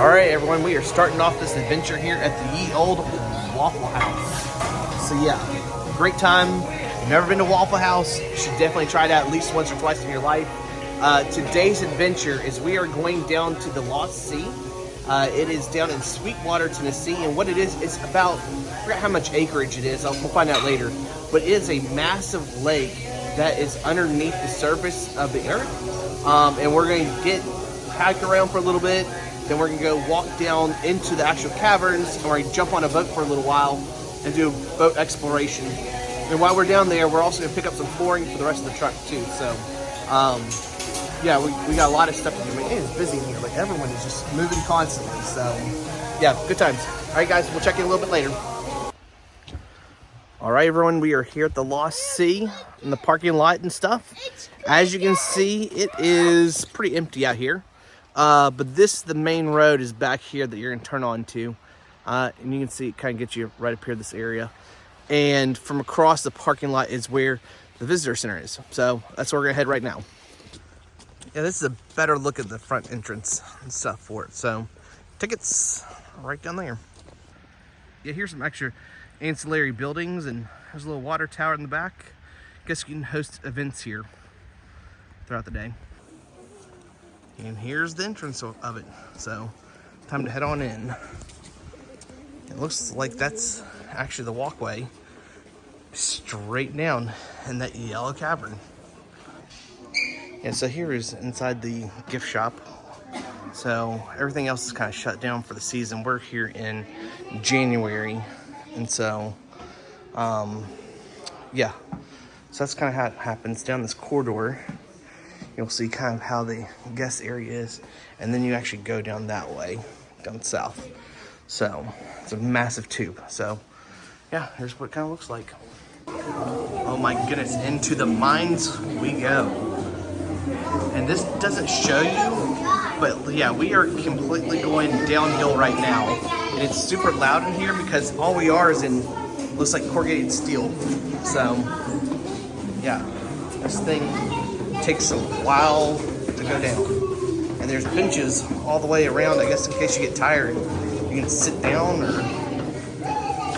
Alright everyone, we are starting off this adventure here at the ye old Waffle House. So yeah, great time. If you've never been to Waffle House, you should definitely try it out at least once or twice in your life. Today's adventure is we are going down to the Lost Sea. It is down in Sweetwater, Tennessee, and what it is, it's about, I forgot how much acreage it is, we'll find out later, but it is a massive lake that is underneath the surface of the earth. And we're going to hike around for a little bit, then we're going to go walk down into the actual caverns, and we're going to jump on a boat for a little while and do boat exploration. And while we're down there, we're also going to pick up some flooring for the rest of the truck too. So, yeah, we got a lot of stuff to do. Man, it's busy in here. Like, everyone is just moving constantly. So, yeah, good times. All right, guys, we'll check in a little bit later. All right, everyone, we are here at the Lost Sea in the parking lot and stuff. As you can see, it is pretty empty out here. But the main road is back here that you're going to turn on to. And you can see it kind of gets you right up here, this area. And from across the parking lot is where the visitor center is. So that's where we're going to head right now. Yeah, this is a better look at the front entrance and stuff for it. So tickets right down there. Yeah, here's some extra ancillary buildings, and there's a little water tower in the back. Guess you can host events here throughout the day. And here's the entrance of it. So time to head on in. It looks like that's actually the walkway straight down in that yellow cavern. And so here is inside the gift shop. So everything else is kind of shut down for the season. We're here in January. And so, yeah. So that's kind of how it happens. Down this corridor, you'll see kind of how the guest area is. And then you actually go down that way, down south. So it's a massive tube. So yeah, here's what it kind of looks like. Oh my goodness, into the mines we go. And this doesn't show you, but yeah, we are completely going downhill right now. And it's super loud in here because all we are is in, looks like corrugated steel. So yeah, this thing takes a while to go down. And there's benches all the way around, I guess, in case you get tired. You can sit down, or,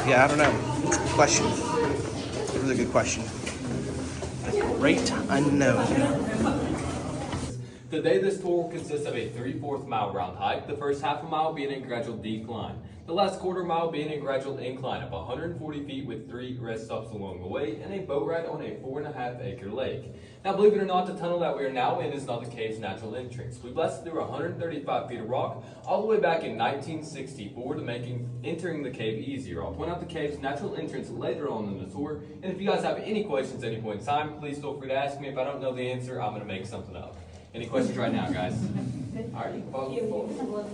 yeah, I don't know. Good question. Really good question. The great unknown. Today, this tour consists of a 3/4 mile round hike, the first half a mile being a gradual decline, the last quarter mile being a gradual incline of 140 feet with 3 rest stops along the way, and a boat ride on a 4.5-acre lake. Now, believe it or not, the tunnel that we are now in is not the cave's natural entrance. We blasted through 135 feet of rock all the way back in 1964 to making entering the cave easier. I'll point out the cave's natural entrance later on in the tour, and if you guys have any questions at any point in time, please feel free to ask me. If I don't know the answer, I'm going to make something up. Any questions right now, guys? All right, you can follow the floor.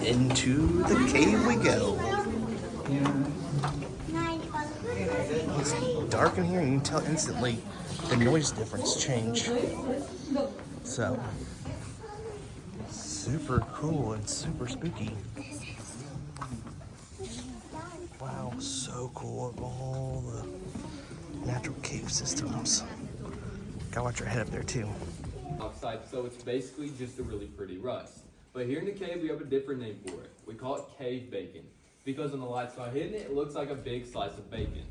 Into the cave we go. It's dark in here, and you can tell instantly the noise difference change. So super cool and super spooky. Wow, so cool of all the natural cave systems. Gotta watch our head up there too. Outside, so it's basically just a really pretty rust. But here in the cave, we have a different name for it. We call it cave bacon. Because when the lights are hitting it, it looks like a big slice of bacon.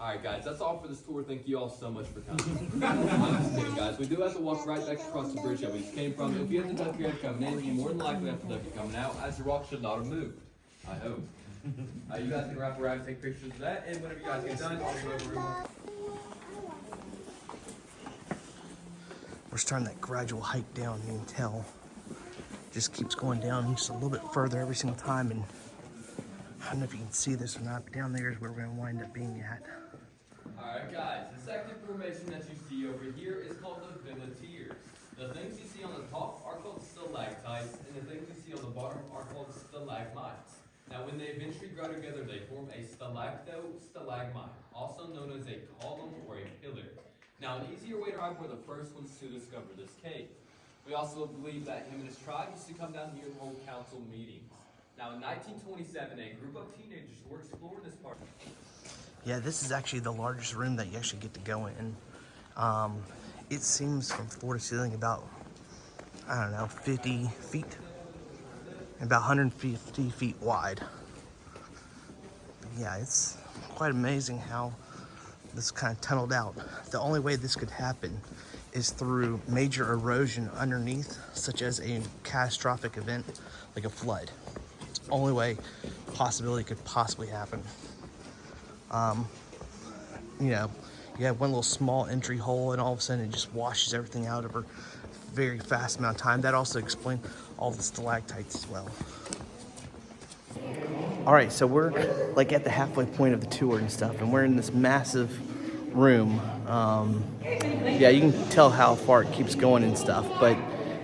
Alright guys, that's all for this tour. Thank you all so much for coming. I'm just kidding, guys. We do have to walk right back across the bridge that we just came from. If you have to duck your head coming in, you more than likely have to duck it coming out, as the rock should not have moved. I hope. You guys can wrap around and take pictures of that, and whenever you guys get done, I'll go over. We're starting that gradual hike down, you can tell. Just keeps going down just a little bit further every single time, and I don't know if you can see this or not, but down there is where we're going to wind up being at. Alright guys, the second formation that you see over here is called the Villa Tiers. The things you see on the top are called stalactites, and the things you see on the bottom are called stalagmites. Now when they eventually grow together, they form a stalacto-stalagmite, also known as a column or a pillar. Now an easier way to describe were the first ones to discover this cave. We also believe that him and his tribe used to come down here and hold council meetings. Now in 1927, a group of teenagers were exploring this part. Yeah, this is actually the largest room that you actually get to go in. It seems from floor to ceiling about, I don't know, 50 feet, about 150 feet wide. But yeah, it's quite amazing how this kind of tunneled out. The only way this could happen is through major erosion underneath, such as a catastrophic event like a flood. It's the only way possibility could possibly happen. You know, you have one little small entry hole and all of a sudden it just washes everything out over a very fast amount of time. That also explains all the stalactites as well. All right, so we're like at the halfway point of the tour and stuff, and we're in this massive room. Yeah, you can tell how far it keeps going and stuff, but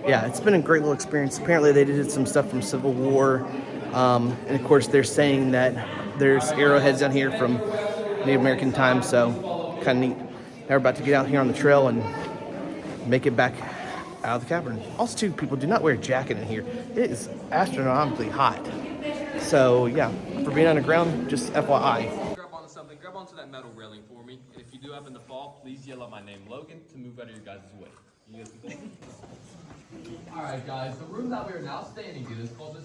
yeah, it's been a great little experience. Apparently they did some stuff from Civil War, and of course they're saying that there's arrowheads down here from Native American times, so kind of neat. Now we're about to get out here on the trail and make it back out of the cavern. Also, too, people do not wear a jacket in here. It is astronomically hot. So yeah, for being underground, just FYI. Grab onto something, grab onto that metal railing for me, and if you do happen to fall, please yell out my name, Logan, to move out of your guys' way. You guys can follow me? Alright guys, the room that we are now standing in is called the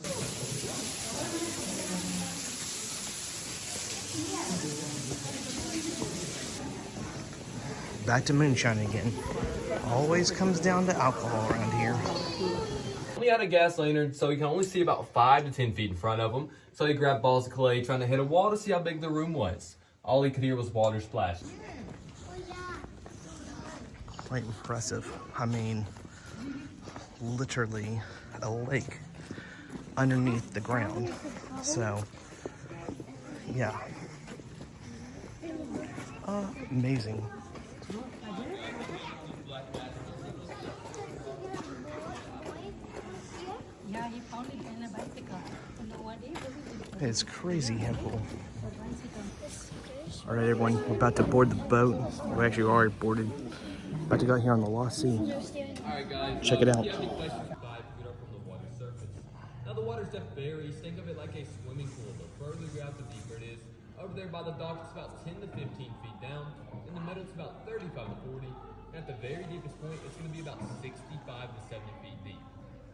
Back to moonshine again. Always comes down to alcohol around here. He had a gas lantern, so he can only see about 5 to 10 feet in front of him. So he grabbed balls of clay, trying to hit a wall to see how big the room was. All he could hear was water splash. Quite impressive. I mean, literally a lake underneath the ground. So, yeah. Amazing. Yeah, he found it in a bicycle. It's crazy how cool. All right, everyone, we're about to board the boat. We actually already boarded. About to go out here on the Lost Sea. Alright guys, Check it out. If you have any questions, 5 feet up from the water surface. Now the water's depth varies. Think of it like a swimming pool. The further you go out, the deeper it is. Over there by the dock, it's about 10 to 15 feet down. In the middle, it's about 35 to 40. And at the very deepest point, it's going to be about 65 to 70 feet deep.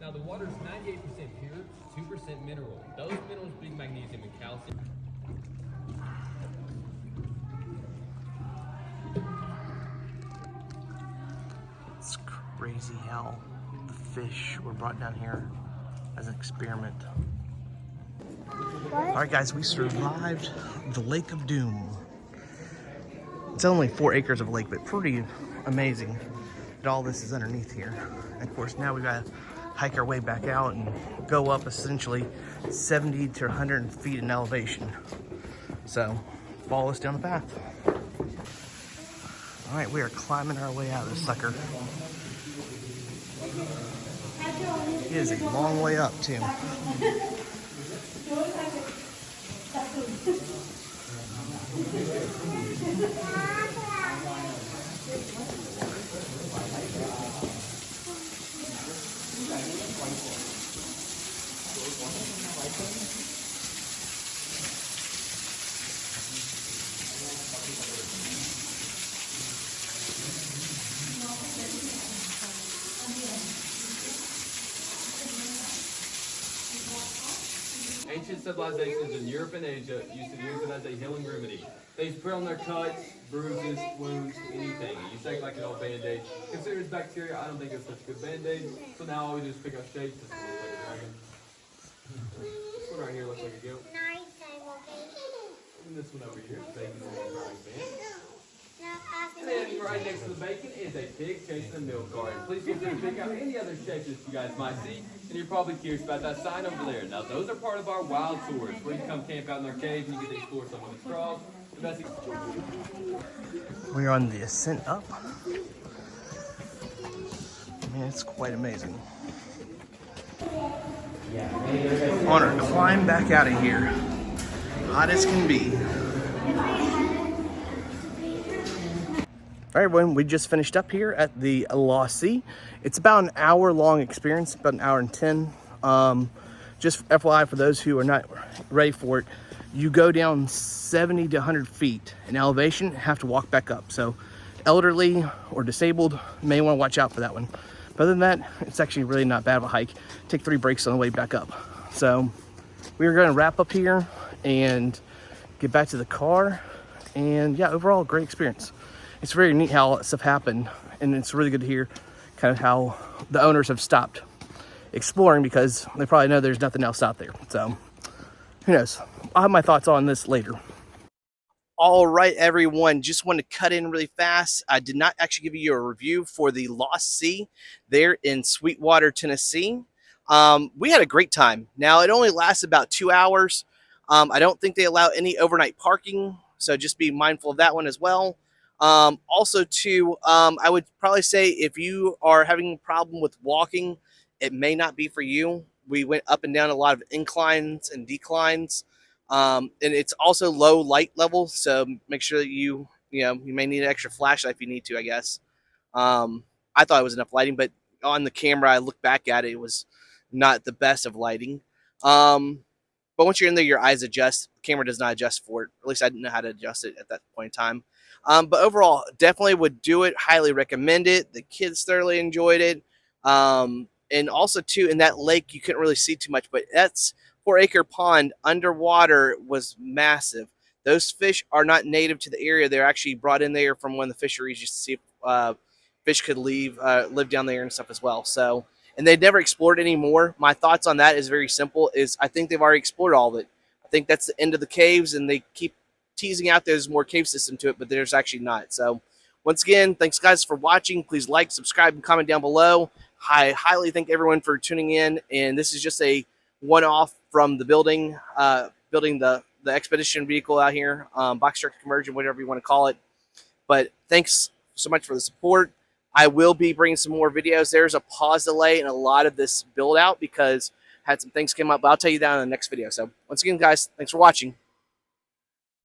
Now the water is 98% pure, 2% mineral. Those minerals being magnesium and calcium. It's crazy how the fish were brought down here as an experiment. All right, guys, we survived the Lake of Doom. It's only 4 acres of lake, but pretty amazing that all this is underneath here. And of course, now we gotta hike our way back out and go up essentially 70 to 100 feet in elevation. So follow us down the path. All right, we are climbing our way out of this sucker. It is a long way up too. Ancient civilizations in Europe and Asia used to use it as a healing remedy. They used to put on their cuts, bruises, wounds, anything. You take like an old band-aid. Consider it's bacteria, I don't think it's such a good band-aid. So now we just pick up shapes. This one looks like a dragon. This one right here looks like a goat. And this one over here is bacon and a frying pan. And then right next to the bacon is a pig chasing a milk garden. Please feel free to pick out any other shapes that you guys might see. And you're probably curious about that sign over there. Now those are part of our wild tours, where you come camp out in our caves and you get to explore some of the straws. We're on the ascent up. Man, it's quite amazing. On our climb back out of here. Hot as can be. All right, everyone, we just finished up here at the Lost Sea. It's about an hour long experience, about an hour and 10. just FYI for those who are not ready for it, you go down 70 to 100 feet in elevation and have to walk back up. So elderly or disabled may want to watch out for that one. But other than that, it's actually really not bad of a hike. Take 3 breaks on the way back up. So we're going to wrap up here and get back to the car. And yeah, overall, great experience. It's very neat how all that stuff happened. And it's really good to hear kind of how the owners have stopped exploring because they probably know there's nothing else out there. So who knows? I'll have my thoughts on this later. All right, everyone, just want to cut in really fast. I did not actually give you a review for the Lost Sea there in Sweetwater, Tennessee. We had a great time. Now, it only lasts about 2 hours. I don't think they allow any overnight parking, so just be mindful of that one as well. Also, too, I would probably say if you are having a problem with walking, it may not be for you. We went up and down a lot of inclines and declines. And it's also low light level, so make sure that you may need an extra flashlight if you need to, I guess. I thought it was enough lighting, but on the camera, I looked back at it, it was not the best of lighting. But once you're in there, your eyes adjust. The camera does not adjust for it. At least I didn't know how to adjust it at that point in time. But overall, definitely would do it. Highly recommend it. The kids thoroughly enjoyed it. And also, too, in that lake, you couldn't really see too much, but that's 4-acre pond underwater was massive. Those fish are not native to the area. They're actually brought in there from one of the fisheries just to see if fish could live down there and stuff as well. So, and they've never explored anymore. My thoughts on that is very simple. Is I think they've already explored all of it. I think that's the end of the caves, and they keep teasing out there's more cave system to it, but there's actually not. So, once again, thanks guys for watching. Please like, subscribe, and comment down below. I highly thank everyone for tuning in, and this is just a one-off from the building the expedition vehicle out here, box truck conversion, whatever you want to call it. But thanks so much for the support. I will be bringing some more videos. There's a pause delay in a lot of this build out because I had some things come up, but I'll tell you that in the next video. So once again, guys, thanks for watching.